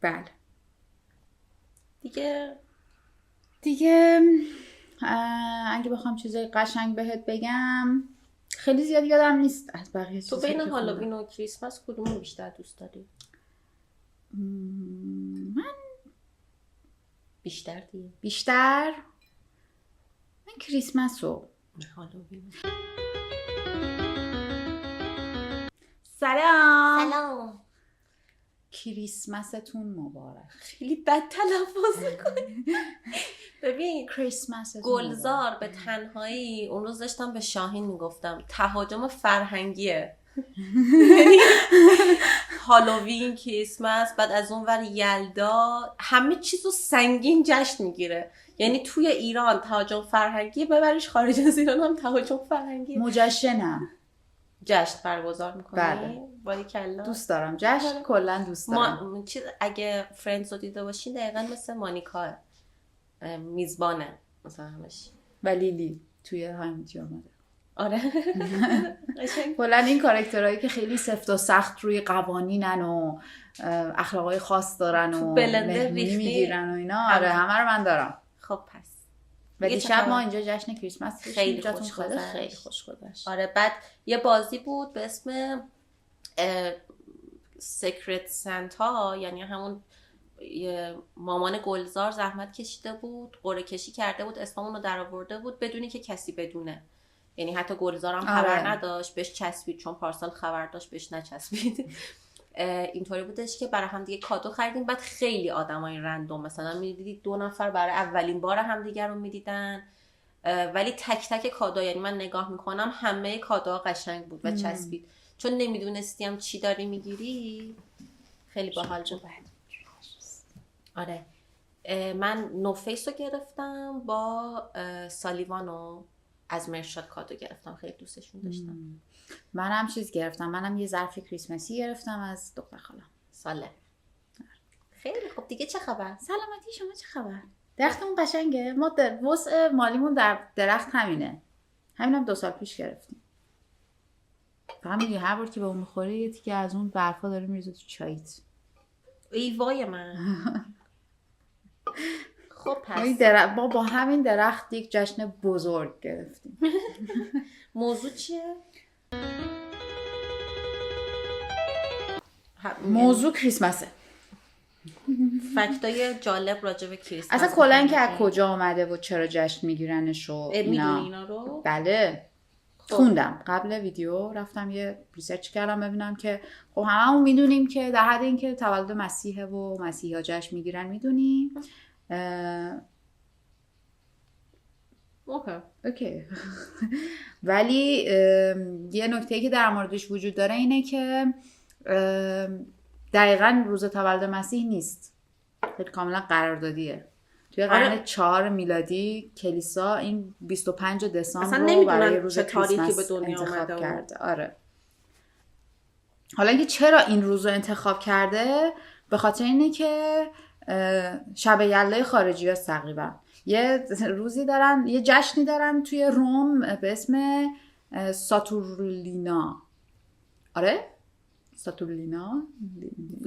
بله دیگه اگه بخوام چیزای قشنگ بهت بگم خیلی زیاد یادم نیست از بقیه تو چیزایی بین که هالووین و کریسمس کدومو بیشتر دوست داری؟ من بیشتر من کریسمس رو. هالووین. سلام کریسمستون مبارک. خیلی بد تلفظ میکنی. ببین کریسمستون گلزار به تنهایی اون روز داشتم به شاهین میگفتم تهاجم فرهنگیه. هالووین، کریسمس، بعد از اون ور یلدا، همه چیزو سنگین جشن میگیره. یعنی توی ایران تهاجم فرهنگی، ببریش خارج از ایران هم تهاجم فرهنگی. مجشنم جشن برگزار میکنی؟ بله. باریکلا. دوست دارم جشن کلا دوست دارم. اگه فرندز رو دیده باشین دقیقا مثل مانیکا میزبانه مثلا همش و لیلی توی هایمتی آمده. آره. کلا این کاراکترهایی که خیلی سفت و سخت روی قوانینن و اخلاقای خاص دارن و مهمونی میگیرن و اینا. آره همه رو من دارم. خب پس و دیشب ما اینجا جشن کریسمس خیلی خوش گذشت. آره بعد یه بازی بود به اسم سیکرت سانتا، یعنی همون مامان گلزار زحمت کشیده بود، قرعه کشی کرده بود، اسممون رو در آورده بود بدونی که کسی بدونه. یعنی حتی گلزار هم خبر نداشت، بهش چسبید چون پارسال خبر داشت بهش نچسبید. اینطوری بودش که برای هم دیگه کادو خریدیم. بعد خیلی آدمای رندوم مثلا میدیدید 2 نفر برای اولین بار هم دیگر رو میدیدن، ولی تک تک کادو، یعنی من نگاه میکنم همه کادوها قشنگ بود و چسبید چون نمیدونستیم چی داری میگیری. خیلی باحال بود. آره من نو فیس رو گرفتم با سالیوانو از مرشاد کادو گرفتم، خیلی دوستشون داشتم. منم چیز گرفتم، منم یه ظرف کریسمسی گرفتم از دختر خالم. ساله. خیلی خب دیگه چه خبر؟ سلامتی شما چه خبر؟ درختمون قشنگه. ما وسع مالیمون در درخت همینم 2 سال پیش گرفتیم. فهمیدی هر بار که به اون میخوری یه تیکه از اون برفا داره میریزه تو چاییت. ای وای من. خب پس ما با همین درخت یک جشن بزرگ گرفتیم. موضوع چیه؟ موضوع کریسمسه. فکتای جالب راجع به کریسمس. اصلا کلا اینکه از کجا آمده و چرا جشن میگیرنش و اینا رو؟ بله. خوندم قبل ویدیو، رفتم یه ریسرچ کردم ببینم که خب هممون میدونیم که در حد اینکه تولد مسیحه و مسیحا جشن میگیرن میدونیم. اوکی. ولی یه نکته‌ای که در موردش وجود داره اینه که دقیقاً روز تولد مسیح نیست، خیلی کاملا قراردادیه. توی قرن 4 میلادی کلیسا این 25 دسامبر رو برای روز کریسمس انتخاب کرده. آره. حالا اینکه چرا این روز رو انتخاب کرده، به خاطر اینه که شب یلدای خارجی هست تقریبا. یه روزی دارن، یه جشنی دارن توی روم به اسم ساتورلینا. آره؟ ساتورلینا؟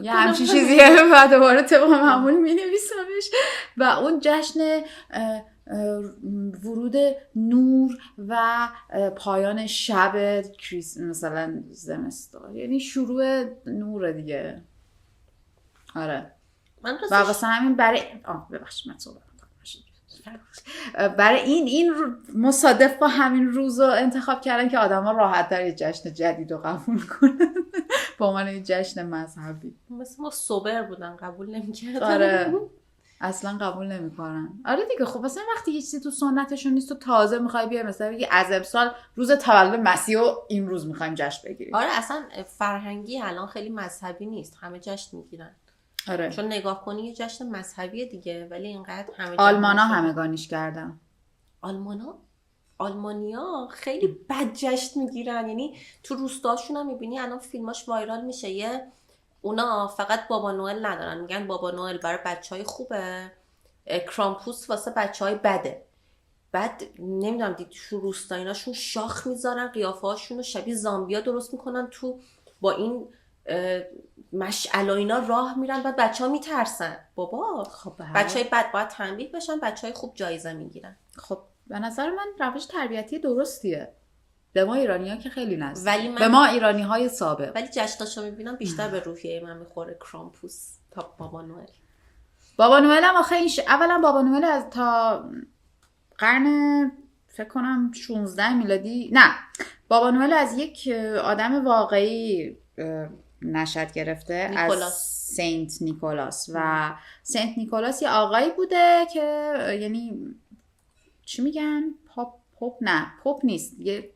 یه همچین چیزیه و دوباره طبق معمول می نویسمش. و اون جشن ورود نور و پایان شب مثلا زمستان، یعنی شروع نور دیگه. آره. و واسه همین برای برای این مصادف با همین روز رو انتخاب کردن که آدم ها راحت تر یه جشن جدید رو قبول کنن با عنوان یه جشن مذهبی. مثل ما سوبر بودن قبول نمی‌کردن. آره اصلا قبول نمی‌کنن. آره دیگه خب مثلا وقتی یه چیزی تو سنتشون نیست تو تازه می‌خوای بیای مثلا بگی از امسال روز تولد مسیح و این روز می‌خوایم جشن بگیریم. آره اصلا فرهنگی الان خیلی مذهبی نیست، همه جشن می‌گیرن. آره. چون نگاه کنی یه جشن مذهبیه دیگه، ولی اینقدر همه آلمانا همگانیش کردن. آلمانیا خیلی بد جشن میگیرن، یعنی تو روستاشون هم میبینی الان فیلماش وایرال میشه. اونا فقط بابا نوئل ندارن، میگن بابا نوئل برای بچهای خوبه، کرامپوس واسه بچهای بده. بعد نمیدونم دید تو روستایناشون شاخ میذارن، قیافه‌هاشون رو شبیه زامبیا درست میکنن تو با این مشعل و اینا راه میرن بعد بچه‌ها میترسن. بابا خب بچهای بد باید تنبیه بشن، بچهای خوب جایزه میگیرن. خب به نظر من روش تربیتی درستیه. به ما ایرانی‌ها که خیلی نزدیک. ولی به ما ایرانی‌های سابق. ولی جشناشو میبینم بیشتر به روحیه من میخوره کرامپوس تا بابا نوئل. بابا نوئل هم آخه اولا بابا نوئل از تا قرن فکر کنم 16 میلادی، نه بابا نوئل از یک آدم واقعی نشأت گرفته، نیکولاس. از سنت نیکولاس. و سنت نیکولاس یه آقایی بوده که یعنی چی میگن پاپ نیست، یه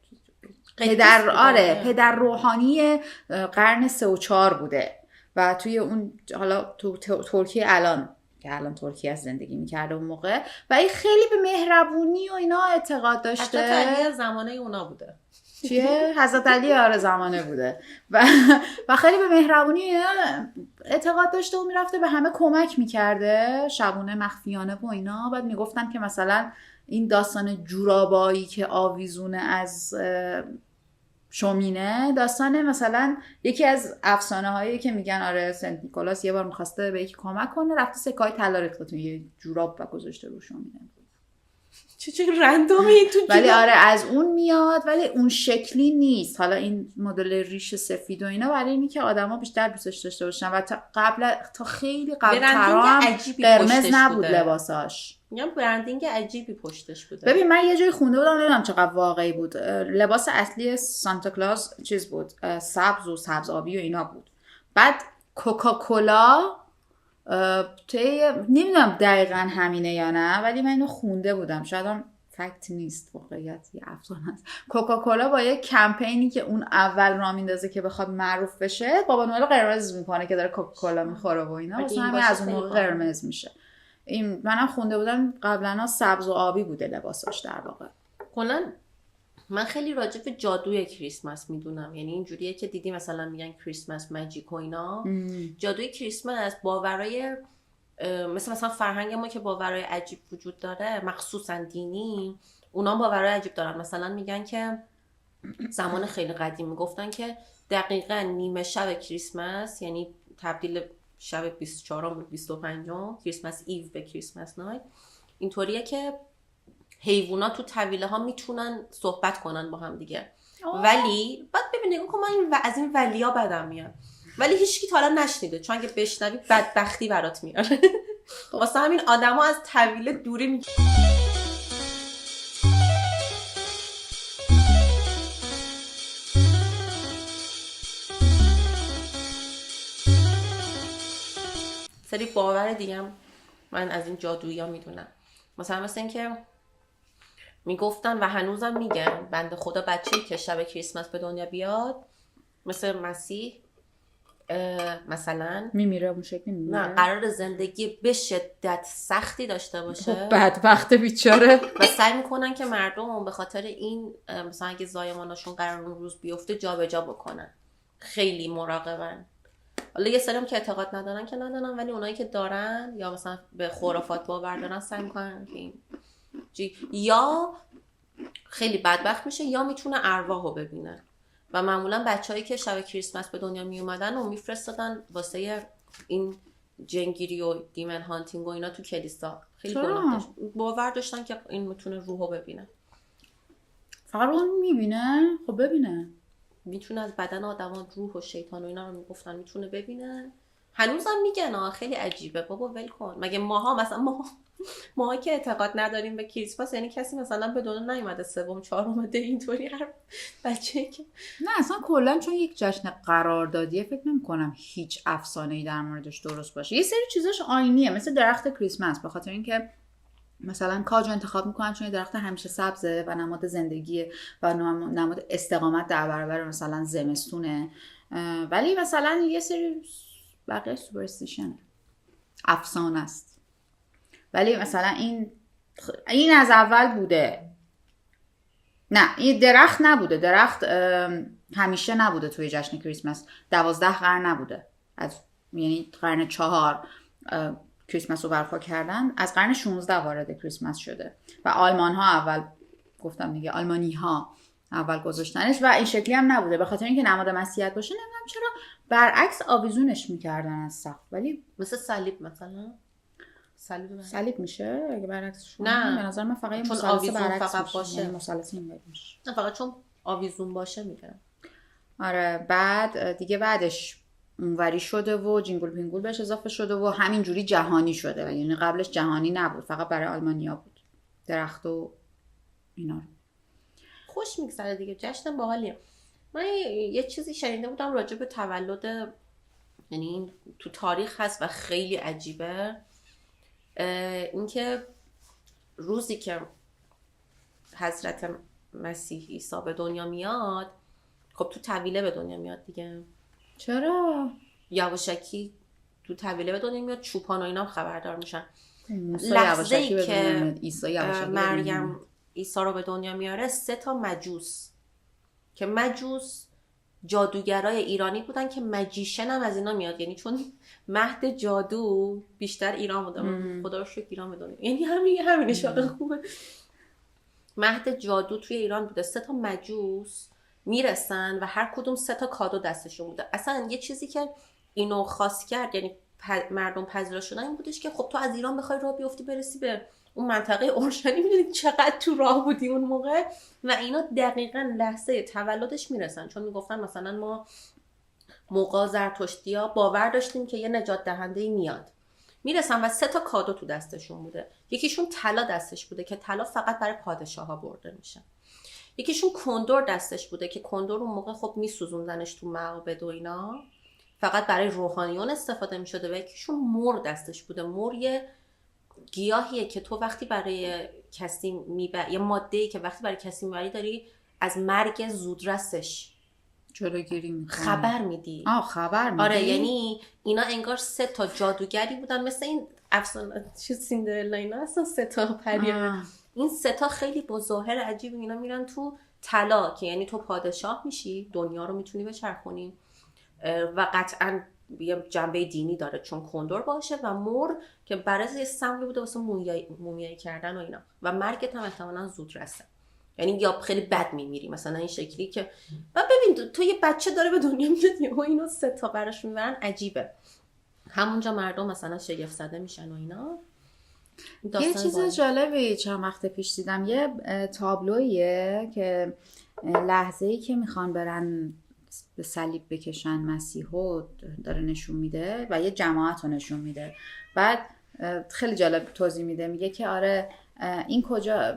پدر روحانی قرن 3 و 4 بوده و توی اون حالا تو ترکیه الان که الان ترکیه از زندگی میکرده اون موقع و این خیلی به مهربونی و اینا اعتقاد داشته. حضرت علی زمانه اونا بوده. چیه؟ حضرت علی زمانه بوده و خیلی به مهربونی اعتقاد داشته و میرفته به همه کمک میکرده شبونه مخفیانه و اینا. بعد میگفتن که مثلا این داستان جورابایی که آویزونه از شومینه داستانه مثلا یکی از افسانه هایی که میگن آره سنت نیکولاس یه بار میخواسته به یکی کمک کنه، رفته سکای طلا ریخته تو یه جوراب و گذاشته رو شومینه. چه رندومه این تو جوراب. ولی آره از اون میاد، ولی اون شکلی نیست. حالا این مدل ریش سفید و اینا برای اینی که آدما بیشتر دوستش داشته باشن و تا خیلی قبل‌تر هم قرمز نبود لباساش. میگم برندینگ عجیبی پشتش بوده. ببین من یه جایی خونده بودم نمیدونم چقدر واقعی بود، لباس اصلی سانتا کلاus چیز بود، سبز و سبز آبی و اینا بود. بعد کوکاکولا نمیدونم دقیقا همینه یا نه، ولی من اینو خونده بودم، شاید هم فکت نیست، واقعیت یه افسانه است. کوکاکولا با یه کمپینی که اون اول راه میندازه که بخواد معروف بشه، بابا نوئل قرمز میکنه که داره کوکاکولا میخوره و اینا، واسه همین از اون موقع قرمز میشه. این منم خونده بودم قبلا سبز و آبی بوده لباساش در واقع. کلا من خیلی راجع به جادوی کریسمس میدونم، یعنی اینجوریه که دیدی مثلا میگن کریسمس ماجیک و اینا. جادوی کریسمس باورای مثلا فرهنگ ما که باورای عجیب وجود داره، مخصوصا دینی، اونا باورای عجیب دارن. مثلا میگن که زمان خیلی قدیم میگفتن که دقیقاً نیمه شب کریسمس، یعنی تبدیل شب 24 به 25 کریسمس ایو به کریسمس نایت، اینطوریه که حیوونا تو طویله ها میتونن صحبت کنن با هم دیگه. ولی بعد ببین نگاه کن، من از این ولیا بدم میاد، ولی هیچکی تا الان نشنیده، چون اگه بشنوی بدبختی برات میاره. واسه همین آدما از طویله دوری میکنن. سری باور دیگه من از این جادویی ها میدونم، مثلا این که میگفتن و هنوزم میگن بنده خدا بچه‌ای که شب کریسمس به دنیا بیاد مثل مسیح مثلا میمیره اون شکلی میمیره، نه قرار زندگی به شدت سختی داشته باشه، بدبخت بیچاره، و سعی میکنن که مردم به خاطر این مثلا اگه زایمانشون قرار اون روز بیفته جابجا بکنن. خیلی مراقبن. حالا یه سریم که اعتقاد ندارن که ندارن، ولی اونایی که دارن یا مثلا به خرافات باور دارن سعی میکنن که یا خیلی بدبخت میشه یا میتونه ارواحو ببینه. و معمولا بچه‌هایی که شب کریسمس به دنیا می اومدن و میفرستادن واسه این جنگیری و دیمن هانتینگ و اینا تو کلیسا. خیلی باور داشتن که این میتونه روحو ببینه. فقط اون میبینه؟ خب ببینه، میتونه از بدن آدم روح و شیطان و اینا رو میگفتن میتونه ببینه. هنوزم میگن خیلی عجیبه بابا ول کن. مگه ماها مثلا ما که اعتقاد نداریم به کریسمس، یعنی کسی مثلا به دنیا نیومده سوم چهارم ده اینطوری هر بچه‌ای که نه اصلا کلا چون یک جشن قراردادیه فکر نمی‌کنم هیچ افسانه‌ای در موردش درست باشه. یه سری چیزاش آیینیه، مثل درخت کریسمس، به خاطر اینکه مثلا کاجو انتخاب میکنن چون درخت همیشه سبزه و نماد زندگیه و نماد استقامت در برابر مثلا زمستونه. ولی مثلا یه سری بقیه سوپرستیشنه، افسانه است. ولی مثلا این از اول بوده. نه این درخت نبوده، درخت همیشه نبوده توی جشن کریسمس. 12 قرن نبوده، یعنی قرن 4 کریسمس رو برپا کردن، از قرن 16 وارد کریسمس شده و آلمان ها اول، گفتم دیگه آلمانی ها اول گذاشتنش و این شکلی هم نبوده، به خاطر اینکه نماد مسیحیت باشه. نمیدونم چرا برعکس آویزونش میکردن از سقف. ولی مثل صلیب مثلا صلیب میشه اگه برعکسش نه به نظر من فقط چون مثلث برعکس فقط باشه، یعنی مثلث این میشه. نه فقط چون آویزون باشه میگم. آره بعد دیگه بعدش اونوری شده و جینگل پینگول بهش اضافه شده و همینجوری جهانی شده، یعنی قبلش جهانی نبود، فقط برای آلمانیا بود، درخت و اینا رو. خوش میگذره دیگه، جشن باحالیه. من یه چیزی شنیده بودم راجع به تولد، یعنی تو تاریخ هست و خیلی عجیبه، اینکه روزی که حضرت مسیح عیسی به دنیا میاد، خب تو طویله به دنیا میاد دیگه. چرا؟ یواشکی تو طویله به دنیا میاد، چوپان و اینا خبردار میشن. لحظه‌ای که مریم عیسی رو به دنیا میاره 3 مجوس، که مجوس جادوگرای ایرانی بودن که مجیشن هم از اینا میاد، یعنی چون مهد جادو بیشتر ایران بوده، خدا رو شکر ایران بدونه، یعنی همینش واقعا خوبه. مهد جادو توی ایران بوده، 3 مجوس میرسن و هر کدوم 3 کادو دستشون بوده. اصلا یه چیزی که اینو خاص کرد، یعنی مردم پذیرا شدن، این بودش که خب تو از ایران بخوای راه بیفتی برسی به اون منطقه اورشلیم، میدونید چقدر تو راه بودی اون موقع، و اینا دقیقاً لحظه تولدش میرسن، چون میگفتن مثلا ما موقع زرتشتیا باور داشتیم که یه نجات دهنده میاد، میرسن و 3 کادو تو دستشون بوده. یکیشون طلا دستش بوده که طلا فقط برای پادشاها برده میشه. یکیشون کندور دستش بوده که کندور اون موقع خب میسوزوندنش تو معابد و اینا، فقط برای روحانیون استفاده میشده. و یکیشون مر دستش بوده. مر یه گیاهیه که تو وقتی برای کسی یه ماده‌ای که وقتی برای کسی میبری داری از مرگ زودرسش جلوگیری میکنی، خبر میدی. خبر میدی. آره، یعنی اینا انگار 3 جادوگری بودن، مثل این افسانه سیندرلا، اینا اصلا 3 پریه. این 3 خیلی با ظاهر عجیب اینا میرن تو طلا، که یعنی تو پادشاه میشی، دنیا رو میتونی بچرخونی، و قطعاً یه جنبه دینی داره چون کندور باشه، و مر که برای سمبلی بوده واسه مومیایی کردن و اینا، و مرگت هم احتمالاً زود رسه، یعنی یا خیلی بد میمیری مثلا این شکلی که. و ببین تو یه بچه داره به دنیا میاد و اینو 3 براش میبرن، عجیبه. همونجا مردم مثلا شگفت زده میشن و اینا. یه چیز جالبی چند وقت پیش دیدم، یه تابلویه که لحظه‌ای که میخوان برن به صلیب بکشن مسیحو داره نشون میده و یه جماعت رو نشون میده. بعد خیلی جالب توضیح میده، میگه که آره این کجا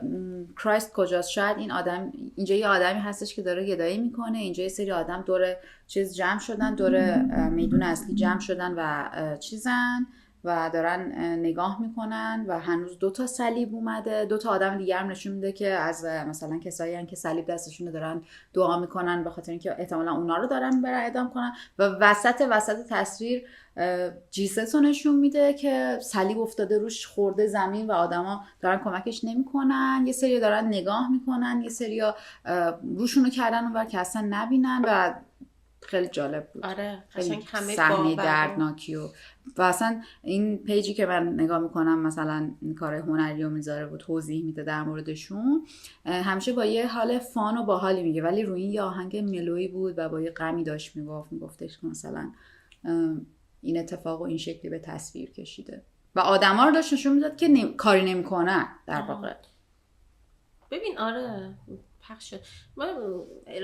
کرایست کجاست، شاید این آدم اینجا یه آدمی هستش که داره گدایی میکنه، اینجا یه سری آدم دور چیز جمع شدن، دور میدون اصلی جمع شدن و چیزن و دارن نگاه میکنن و هنوز 2 صلیب اومده. 2 آدم دیگه هم نشون میده که از مثلا کسایی هستن که صلیب دستشون دارن دعا میکنن، به خاطر اینکه احتمالا اونا رو دارن برای اعدام کنن. و وسط تصویر جیسس رو نشون میده که صلیب افتاده روش، خورده زمین و آدما دارن کمکش نمیکنن. یه سری دارن نگاه میکنن، یه سریا روشونو کردن اونور که اصلا نبینن. و خیلی جالب بود. آره قشنگ همه صحنه دردناکی و اصلا این پیجی که من نگاه میکنم مثلا کار هنری رو میذاره و توضیح میده در موردشون، همیشه با یه حال فان و باحالی میگه، ولی روی این یه آهنگ ملویی بود و با یه غمی داشت میگفتش که مثلا این اتفاق و این شکلی به تصویر کشیده و آدما رو داشت نشون میداد که کاری نمیکنن در واقع. ببین آره پخش شد.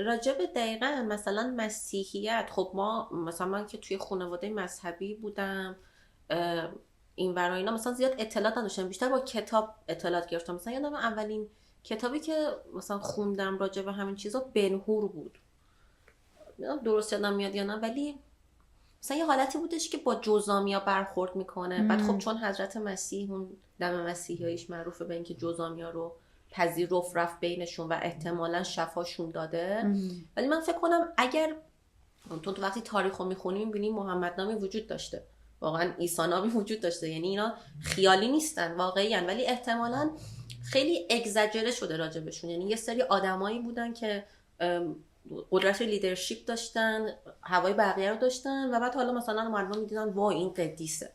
راجع به دقیقاً مثلا مسیحیت، خب ما مثلا من که توی خانواده مذهبی بودم این ورا اینا مثلا زیاد اطلاعات نداشتم، بیشتر با کتاب اطلاعات گرفتم. مثلا یادم اولین کتابی که مثلا خوندم راجع به همین چیزا بن‌هور بود، درست یادم میاد یا نه، ولی مثلا یه حالتی بودش که با جزامیا برخورد میکنه. بعد خب چون حضرت مسیح اون دم مسیحیش معروفه به اینکه جزامیا رو پذیرفت، رفت بینشون و احتمالاً شفاشون داده. ولی من فکر کنم اگر تو وقتی تاریخو میخونی میبینی محمد نامی وجود داشته، واقعا عیسی نامی وجود داشته، یعنی اینا خیالی نیستن، واقعی هن. ولی احتمالاً خیلی اگزاجره شده راجبشون، یعنی یه سری آدمایی بودن که قدرت لیدرشپ داشتن، هوای بقیه رو داشتن و بعد حالا مثلا مردم میدیدن وای این قدیسه.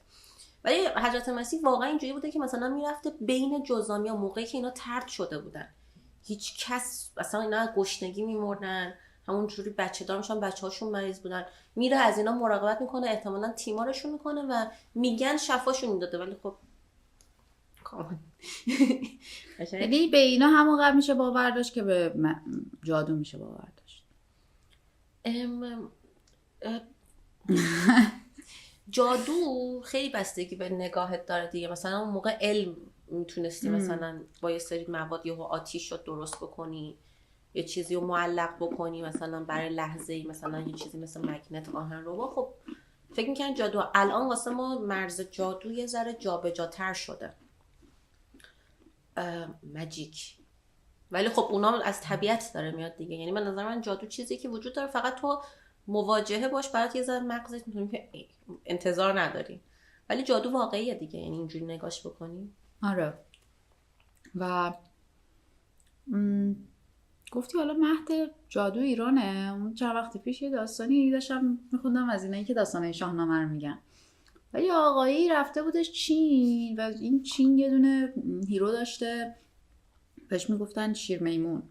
ولی حضرت مسیح واقعا اینجوری بوده که مثلا میرفته بین جزامیا موقعی که اینا طرد شده بودن، هیچ کس اصلا اینا گشنگی میمردن، همون جوری بچه دار میشن، بچه‌هاشون مریض بودن، میره از اینا مراقبت میکنه، احتمالاً تیمارشون میکنه و میگن شفاشون داده، ولی خب کامل یعنی به اینا همونقدر میشه باور داشت که به جادو میشه باور داشت. جادو خیلی بستگی به نگاهت داره دیگه. مثلا اون موقع علم میتونستی مثلا با یه سری مواد یهو آتیش رو درست بکنی، یه چیزی رو معلق بکنی مثلا برای لحظه‌ای، مثلا یه چیزی مثل مگنت آهن رو. خب فکر می‌کنن جادو الان واسه ما مرز جادو یه ذره جابجاتر شده، ماجیک، ولی خب اونا از طبیعت داره میاد دیگه. یعنی من نظر من جادو چیزی که وجود داره، فقط تو مواجهه باش، برات یه ذره مغزت میتونی که انتظار نداری، ولی جادو واقعیه دیگه. یعنی اینجوری نگاش بکنی. آره. و گفتی حالا مهد جادو ایرانه. اون چند وقت پیش یه داستانی داشتم میخوندم از اینایی که داستانه شاهنامه رو میگن، و یه آقایی رفته بودش چین و این چین یه دونه هیرو داشته بهش میگفتن شیر میمون،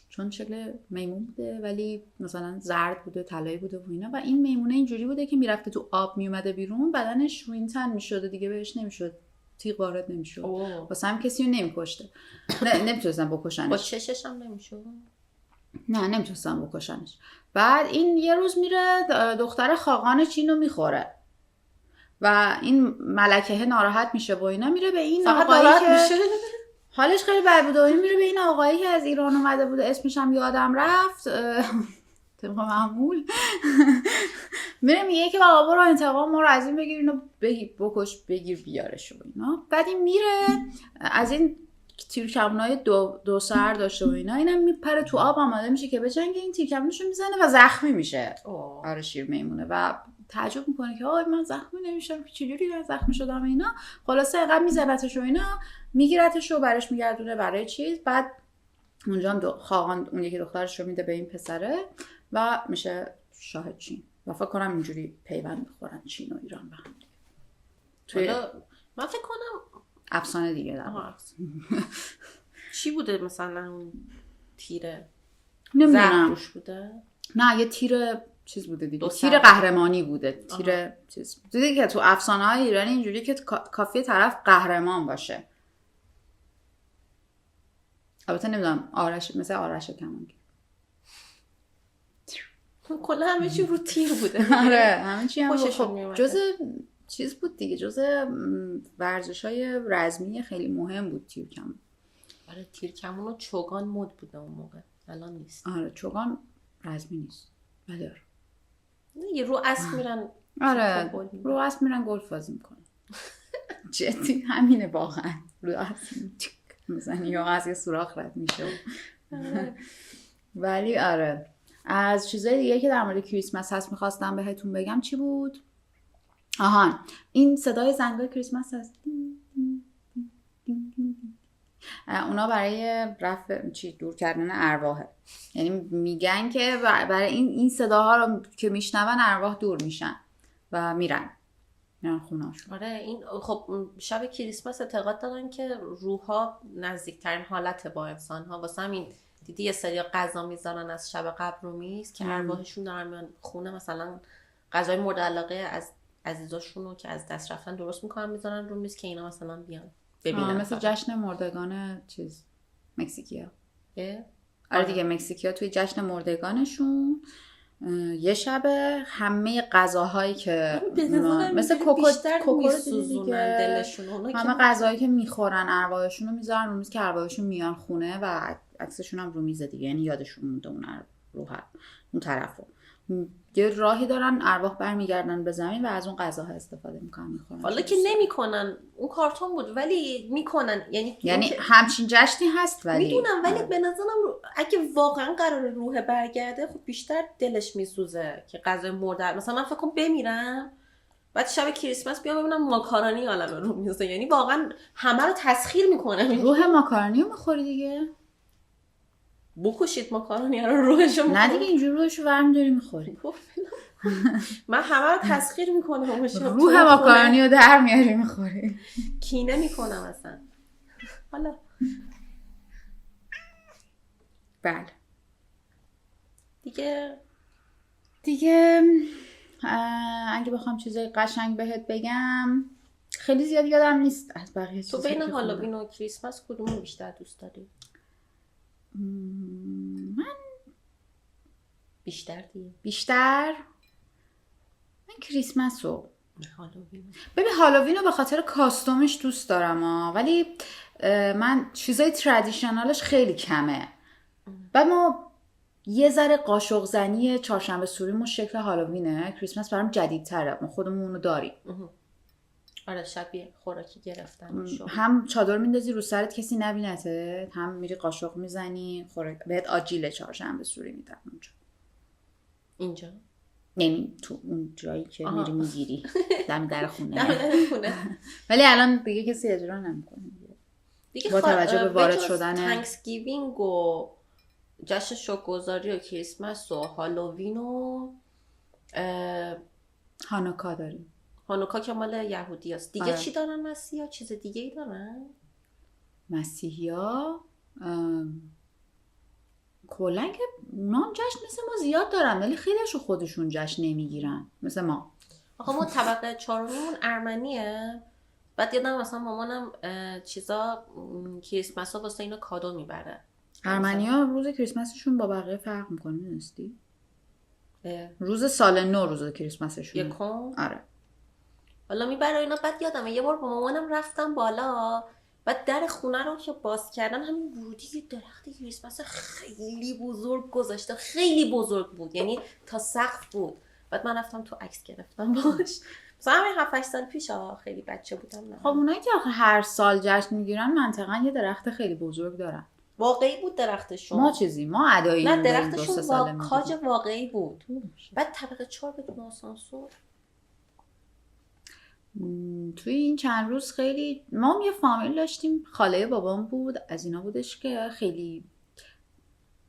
چون شکل میمون بوده ولی مثلا زرد بوده، طلایی بوده و اینا. و این میمونه اینجوری بوده که میرفته تو آب میومده بیرون، بدنش روینتن میشد دیگه، بهش نمیشد تیغ وارد نمیشد، واسه هم کسی رو نمیکشته، نمیتونستن بکشنش. با چشش هم نمیشد؟ نه نمیتونستن بکشنش. بعد این یه روز میره دختر خاقان چین رو میخوره و این ملکه ناراحت میشه و اینا، میره به این آقایی که میشه. حالش خیلی بد بود و این میره به این آقایی که از ایران اومده بود، اسمش هم یادم رفت، طبق معمول میره میگه که آقا برو انتقام ما رو از این بگیر، اینو بکش بگیر بیارش و اینا. بعد این میره از این تیرکمونای دو سر داشته و اینا، اینم میپره تو آب آماده میشه که بجنگه، این تیرکمونشو میزنه و زخمی میشه. آره شیر میمونه و تعجب میکنه که آی من زخمی نمیشم، چجوری من زخمی شدم اینا. خلاصه اینقدر میزنتش و اینا، میگیرتش و برش میگردونه برای چیز. بعد اونجا هم خاقان اون یکی دخترش رو میده به این پسره و میشه شاه چین. و فکر کنم اینجوری پیوند میخورن چین و ایران به هم دیگه. من فکر کنم افسانه دیگه در چی بوده مثلا اون تیره نمیدونم بوده؟ نه یه تیر چیز بوده دیگه، تیر قهرمانی بوده، تیر چیز دیدی که تو افسانه های ایرانی اینجوری که کافیه طرف قهرمان باشه. البته نمیدونم آرش مثل آرش کمانگیر کلا همه چی رو تیر بوده. آره همه چی هم خب جزء چیز بود دیگه، جزء ورزش‌های رزمی خیلی مهم بود تیرکمون. آره تیرکمون و چوگان مد بوده اون موقع، الان نیست. آره چوگان رزمی نیست ولی آره یه رو اسب میرن. آره رو اسب میرن گلف بازی میکنن. جدی همینه واقعا، رو اسب میزنی یا از یه سوراخ رد میشه. ولی آره از چیزای دیگه که در مورد کریسمس هست میخواستم بهتون بگم چی بود؟ آهان این صدای زنگای کریسمس هست، اونا برای رفع دور کردن ارواحه. یعنی میگن که برای این صداها رو که میشنون ارواح دور میشن و میرن خونه‌شون. آره این خب شب کریسمس اعتقاد دارن که روح‌ها نزدیکترین حالت با انسان‌ها، واسه همین دیدی یه سری غذا میذارن از شب قبل رو میز که ارواحشون دارن میان خونه، مثلا غذای مورد علاقه از عزیزاشون رو که از دست رفتن درست میکنن میذارن رو میز که اینا مثلا بیان ببینن. مثل جشن مردگان چیز مکزیکیا. آره دیگه مکزیکیا توی جشن مردگانشون یه شب همه غذاهایی که مثل کوکو میسوزونن دلشون، همه غذاهایی که میخورن ارواحشون رو میذارن رو میز که ارواحشون میان خونه و عکسشون هم رو میزه دیگه، یعنی یادشون مونده اون طرفو. یه راهی دارن ارواح برمیگردن به زمین و از اون غذاها استفاده میکنن میخورن. حالا که نمیکنن اون کارتون بود ولی میکنن، یعنی همچین جشنی هست ولی میدونم، ولی به نظرم اگه واقعا قرار روح برگرده خب بیشتر دلش میسوزه که غذای مرده. مثلا من فکر کنم بمیرم بعد شب کریسمس بیام ببینم ماکارونی عالمه رو میزه، یعنی واقعا همه رو تسخیر میکنه. روح ماکارونی رو میخوری دیگه؟ بکشید ماکارونی رو روحشو نه دیگه اینجوری روحشو برمی‌داری میخوری. من همه رو تسخیر میکنم، روح ماکارونی رو در میاری میخوری. کینه میکنم اصلا. حالا بله دیگه اگه بخوام چیزای قشنگ بهت بگم خیلی زیاد یادم نیست از بقیه چیزا. تو بین هالووین و کریسمس کدومو بیشتر دوست داری؟ من بیشتر من کریسمس رو هالووین هالووین رو به خاطر کاستومش دوست دارم ولی من چیزای ترادیشنالش خیلی کمه و ما یه ذره قاشق زنی چهارشنبه سوریمون شکل هالووینه. کریسمس برام جدیدتره، ما خودمون اونو داریم. آره شبیه خوراکی گرفتن شو. هم چادر میندازی رو سرت کسی نبینته، هم میری قاشق میزنی بهت آجیل چهارشنبه سوری میدن اینجا یعنی تو اون جایی که میری میگیری در خونه ولی الان دیگه کسی اجرا نمیکنه دیگه با توجه به وارد شدن تانکسگیوینگ و جشن شکرگزاری و کریسمس و هالووین و هانوکا داریم. هانوکا که مال یهودی هست. دیگه چی دارن مسیحا؟ چیز دیگه ای دارن؟ مسیحا کلن که اونا جشن مثل ما زیاد دارن ولی خیلیشو خودشون جشن نمیگیرن مثل ما. آخه ما طبقه چهارمیمون ارمنیه. بعد یادم مثلا مامانم چیزا کریسمس ها واسه اینا کادو میبره. ارمنیا روز کریسمسشون با بقیه فرق میکنه میدونستی؟ روز سال نو روز کریسمسشون. یکم؟ آره. حالا میبره اینا. بعد یادمه یه بار با مامانم رفتم بالا، بعد در خونه رو که باز کردن همین ورودی یه درخت کریسمس خیلی بزرگ گذاشته، خیلی بزرگ بود یعنی تا سقف بود. بعد من رفتم تو عکس گرفتم باش. مثلا همین 7-8 سال پیش خیلی بچه بودم. نه خب اونایی که آخه هر سال جشن میگیرن منطقا یه درخت خیلی بزرگ دارن. واقعی بود درختشون. ما ادایی نه درختشون کاج واقعی بود. بعد طبقه 4 بدون آسانسور. توی این چند روز خیلی ما یه فامیل داشتیم، خاله بابام بود، از اینا بودش که خیلی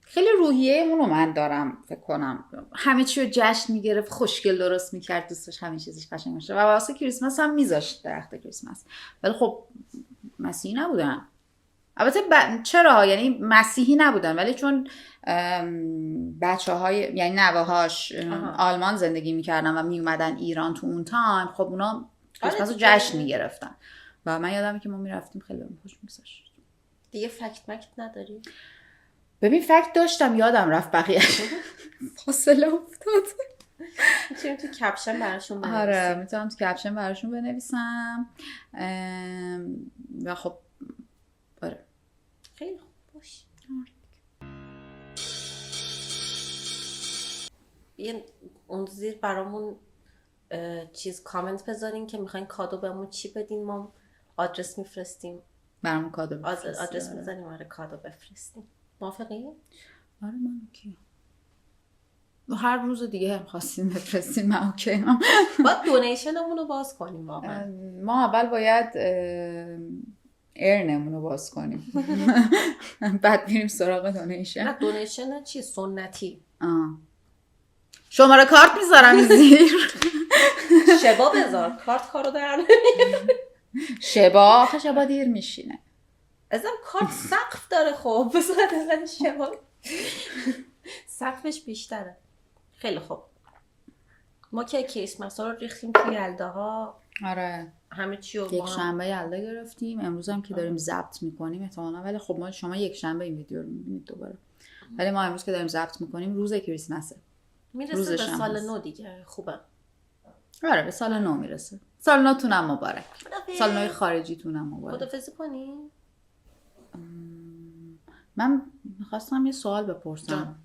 خیلی روحیه اونو من دارم فکر کنم، همه چی رو جشن میگرفت، خوشگل درست میکرد، دوستش همه چیزش قشنگ باشه و واسه کریسمس هم میذاشت درخت کریسمس. ولی خب مسیحی نبودن البته چرا یعنی مسیحی نبودن ولی چون بچه‌های یعنی نوه‌هاش آلمان زندگی میکردن و میومدن ایران تو اون تایم، خب اونا کریسمس رو جشن میگرفتن و من یادمه که ما میرفتیم خیلی خوش می‌گذشت. دیگه فکت نداری؟ ببین فکت داشتم یادم رفت بقیه فاصله افتاد. میتونیم تو کپشن براشون بنویسیم. آره میتونم تو کپشن براشون بنویسم و خب آره خیلی خوب باش. یه اون زیر برامون چیز کامنت بذارین که میخواین کادو بهمون چی بدین، ما آدرس میفرستیم برامون کادو بفرستین. آدرس بزنیم آره کادو بفرستیم. موافقی؟ آره من اوکی. هر روز دیگه هم خواستین بفرستین من اوکی. باید دونیشنمون رو باز کنیم واقعا. ما اول باید ارنمون رو باز کنیم بعد میریم سراغ دونیشن. نه دونیشن چی؟ سنتی. شماره کارت میذارم زیر. شبا بذار کارت کارو در شبا دیر میشینه. ازم کارت سقف داره خب بذار ازم شبا سقفش بیشتره. خیلی خوب ما که کریسمس ها رو ریختیم توی یلداها. آره همه چی رو یک شنبه یلدا گرفتیم. امروز هم که داریم ضبط میکنیم احتمالاً، ولی خب شما یک شنبه این ویدیو رو میبینید دوباره، ولی ما امروز که داریم ضبط میکنیم روز کریسمسه، میرسه به سال نو دیگه. خوبه. آره به سال نو میرسه. سال نوتونم مبارک. سال نوی خارجی تونم مبارک. خدافظی کنی؟ من میخواستم یه سوال بپرسم.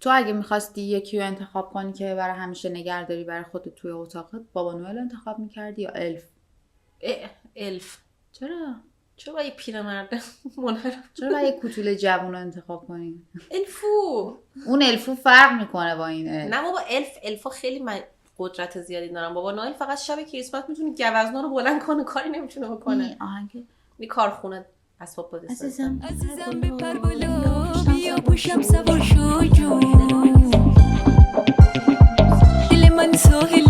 تو اگه میخواستی یکی رو انتخاب کنی که برای همیشه نگهداری برای خودت توی اتاقت، بابا نوئل انتخاب میکردی یا الف؟ الف. چرا باید پیرمرد منحرف؟ چرا باید یک کوتوله جوون رو انتخاب کنی؟ الفو. اون الفو فرق میکنه با این الف. نه بابا الفا خیلی قدرت زیادی دارن. بابا نوئل فقط شب کریسمس میتونه گوزنا رو بلند کنه، کاری نمیتونه بکنه. این کارخونه اسباب بازی. عزیزم بپر بالا بیا پوشم سوار شو جو، دل من ساحل